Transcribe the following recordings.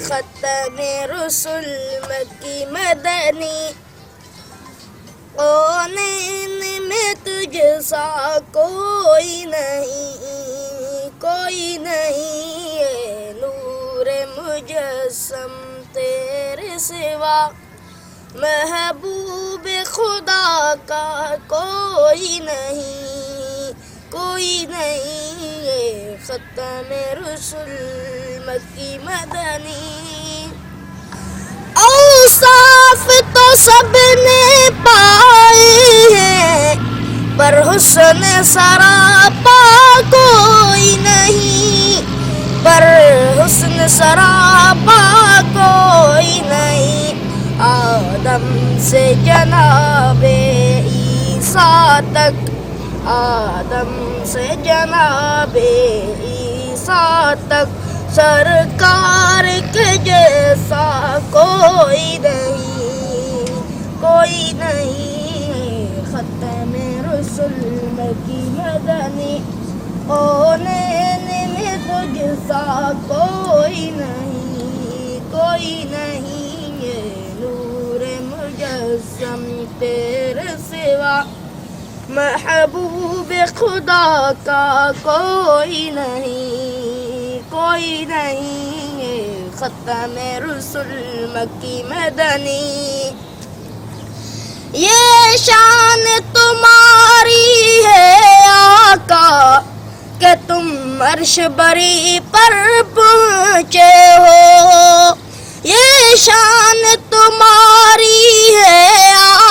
ख़त्म रसूल मक्की मदनी। ओ नैन में तुझ सा कोई नहीं ये नूर मुजस्सम तेरे सिवा। महबूब खुदा का कोई नहीं ये ख़त्म रसूल मक्की मदनी। औसाफ तो सबने पाए हैं पर हुस्न सरापा कोई नहीं, पर हुस्न सरापा कोई नहीं। आदम से जनाबे ईसा तक, आदम से जनाबे ईसा तक सरकार के जैसा कोई नहीं ख़त्म रसूल मक्की मदनी। ओ नैन में तुझ सा कोई नहीं ये नूर मुजस्सम तेरे सिवा। महबूब खुदा का कोई नहीं ये ख़त्म रसूल मक्की मदनी। ये शान तुम्हारी है आका कि तुम अर्श बरी पर पहुँचे हो। ये शान तुम्हारी है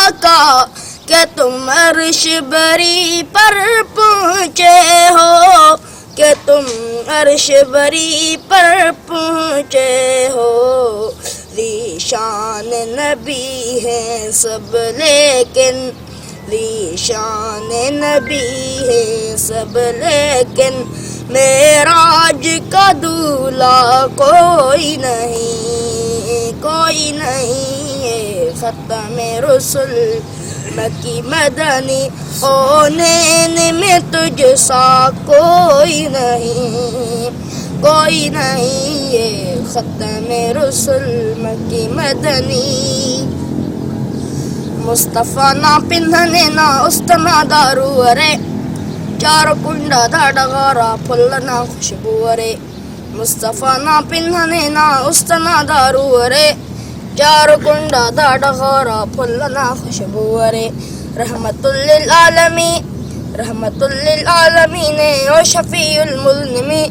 आका कि तुम अर्श बरी पर पहुँचे हो, कि तुम अर्श बरी पर पहुँचे हो। ज़ीशान नबी हैं सब लेकिन, ज़ीशान नबी हैं सब लेकिन मेराज का दूल्हा कोई नहीं ये ख़त्म रसूल मक्की मदनी। ओ नैन में तुझ सा कोई नहीं ये ख़त्म रसूल मक्की मदनी। मुस्तफ़ा ना पिंधने ना उस्तना दारू अरे, चार कुंडा दाडगारा फुल ना खुशबू अरे। मुस्तफ़ा ना पिंधने ना उस्तना दारू अरे, चार कुंडा दाडगारा फुल ना खुशबू अरे। रहमतुल लिल आलमीन ओ शफीउल मुज़निमी।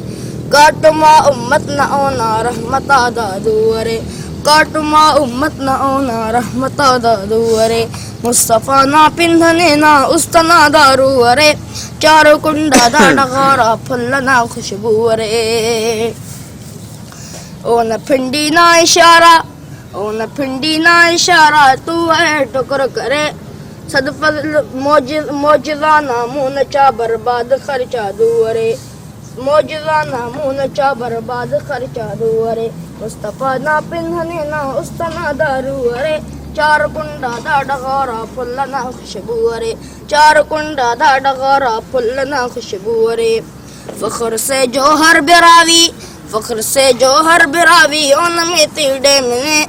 काटुमा उम्मत न ओना रहमता दादू अरे, काटुमा उम्मत न ओना रहमता दादू अरे। मुस्तफ़ा ना पिंधने ना उस्तना दारू अरे, चार कुंडा दाडगारा फुल ना खुशबू अरे। ओ न फिंडी ना इशारा तू है टुकर करे। सदफल मौजज़ाना मुँह नचा बर्बाद खर्चा दूअरे, मौजज़ाना मुँह नचा बर्बाद खर्चा दूअरे। मुस्तफ़ा ना पिंधने ना उस्तना दारू अरे, चार कुंडा दाडगारा फुल ना खुशबू अरे, चार कुंडा दाडगारा फुल ना खुशबू अरे। फ़ख्र से जोहर बिरावी ओन में तीड़े मिले।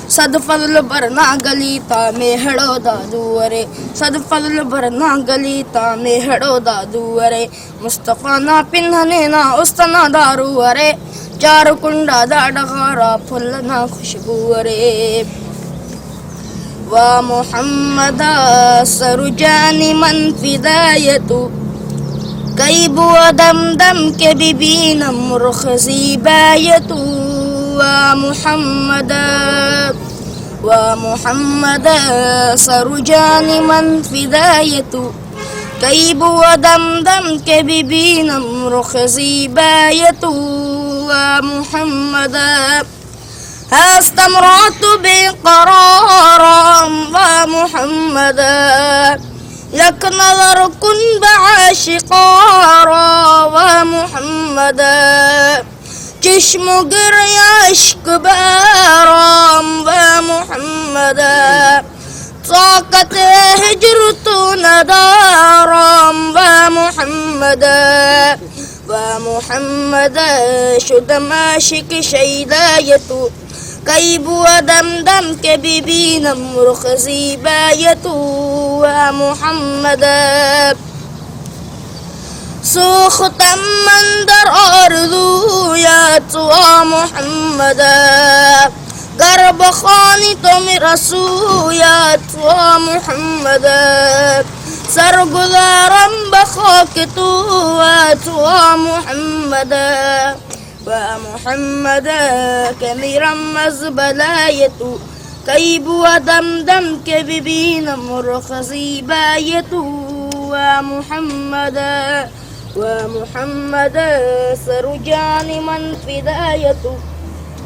सदफल भरना गलीता में हड़ो दादू अरे, सदफल भरना गलीता में हड़ो दादू अरे। मुस्तफ़ा ना पिंधने ना उस्तना दारू अरे, चार कुंडा दाडगारा फुल ना खुशबू अरे। वा मुहम्मदा सरुजानी मन फिदायतु, कई बुआ दम के बिबीनम रुख ज़ीबायतु। ومحمد سرجان من فدايته كيب ودمدم كبيبين امرخ زيبايته. ومحمد استمرت بقرارا ومحمدا لك نظر كن بعاشقارا. ومحمدا چشم گریہ عشق بارام ومحمدا طاقت ہجر تو ندارام ومحمدا मुहम्मद शुद माशिक शैदायतु कई बुआ दम दम के बीबी नमरुख ज़ीबायतु वा मुहम्मद सुख्तम मंदर आरज़ू या वा मुहम्मद गर्ब खानी तुम रसूयात वा मुहम्मद सरगुज़ारम बखाक तू वा मुहम्मद कमीरम मज़बलायतु कई बुआ दम दम के बीबी नमरुख ज़ीबायतु वा मुहम्मद सरुजानी मन फिदायतु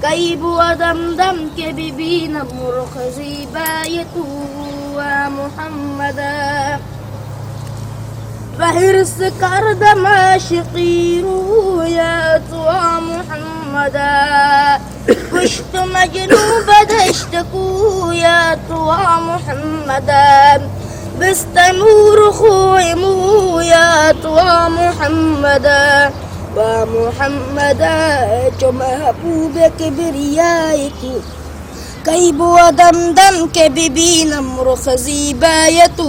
कई बुआ दम दम के बीबी नमरुख ज़ीबायतु वा मुहम्मद बहिर्स कर दमाशिकी रूयात वा मुहम्मद कुश्त मजनू बदश्त कूयात वा मुहम्मद बिस्तमूर खुयमूयात वा मुहम्मद जो महबूब किबरियायतु कई बुआ दम दम के बीबी नमरुख ज़ीबायतु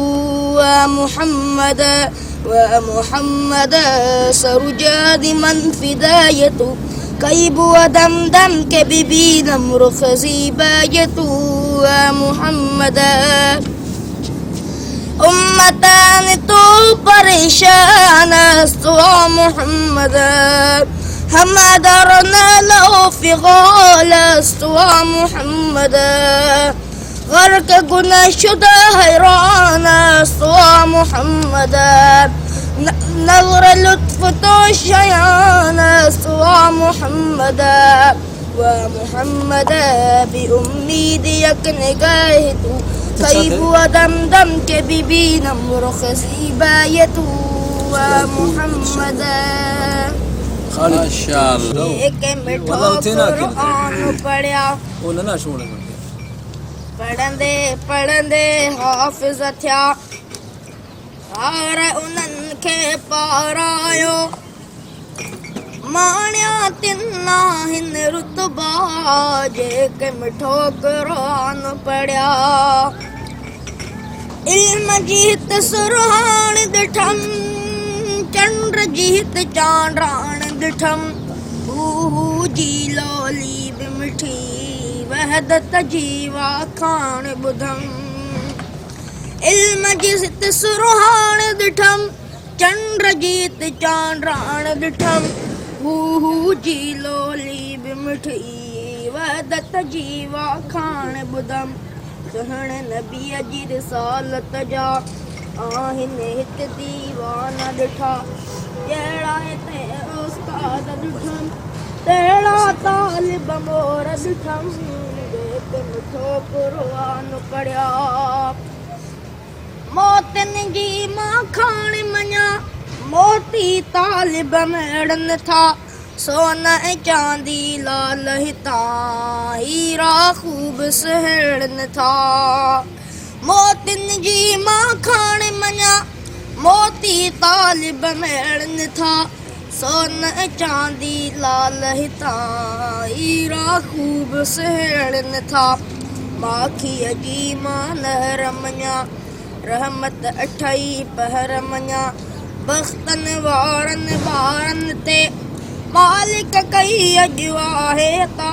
वा मुहम्मद सरुजादी मन फिदायतु कई बुआ दम दम के बीबी नमरुख ज़ीबायतु वा मुहम्मद उम्मतान तो परेशान वा मुहम्मद हम दरना लो फिगाल वा मुहम्मद गर्क गुनाह शुदा हैरान वा मुहम्मद नज़र लुत्फ तो शयान वा मुहम्मद भी उम्मीद यक निगाह तू कई बुआ दम दम के बीबी नमरुख ज़ीबायतु वा मुहम्मद माशाअल्लाह एक मिठो कुरान पढ़िया पढ़ंदे पढ़ंदे हाफ़िज़ थिया हार उन्हनि खे पारायो माण्या तिन्ना हिन रुतबा जेके मिठो कुरान पढ़िया इल्म जीत सुरहान दिठम चंद्र जीत चांद्रान दिठम हू जी लोली बि मिठी वहदत जीवा खान बुधम इल्म जीत सुरहान दिठम चंद्र जीत चांद्रान दिठम हू जी लोली बि मिठी वहदत जीवा खान बुधम सुहण नबीअ जी रिसालत जा आहिनि हिते दीवाना ॾिठा जहिड़ा हिते उस्ताद ॾिठमि तहिड़ा तालिब मोर ॾिठमि जेके मिठो कुरान पढ़िया मोतिन जी मां खाण मञा मोती तालिब मेड़नि था सोन ऐं चांदी लाल हितां हीरा खूब सहड़नि था मोतिन जी मां खाण मञा मोती तालिब मेड़नि था सोन ऐं चांदी लाल हितां हीरा खूब सहड़नि था माखीअ जी मां नहर मञा रहमत अठई पहर मञा बख़्तनि वारनि ॿारनि ते मालिक कई अॼु आहे ता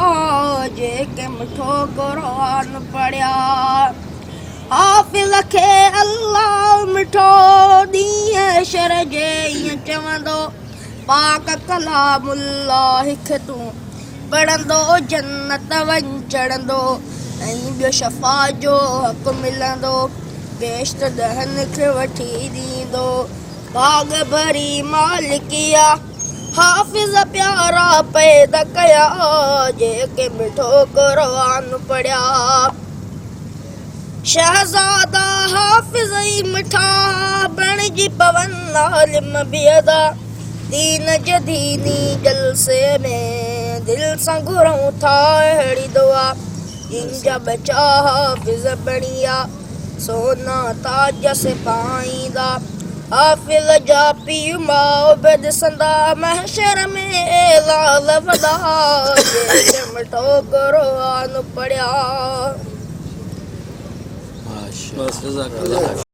जेके मिठो कुरान पढ़िया हाफ़िज़ खे अल्लाह मिठो ॾींहं शर जे ईअं चवंदो पाक कलामुल्लाह खे तूं पढ़ंदो जन्नत वञ चढ़ंदो ऐं ॿियो शफ़ा जो हक़ मिलंदो बेश्त दहन खे वठी ॾींदो बाग़ भरी मालिकिया हाफ़िज़ प्यारा पैदा कया जेके मिठो कुरान पढ़िया शहज़ादा हाफ़िज़ ई मिठा बणिजी पवन आलिम बि अदा दीन जदीनी जलसे में दिल सां घुरूं था अहिड़ी दुआ जिनजा बचा हाफ़िज़ बणिया सोना ताज से पाईंदा हाफिल जा पी माओ बेद संदा महशर में लाल वदा चिमटो कुरान पढ़िया। माशाअल्लाह।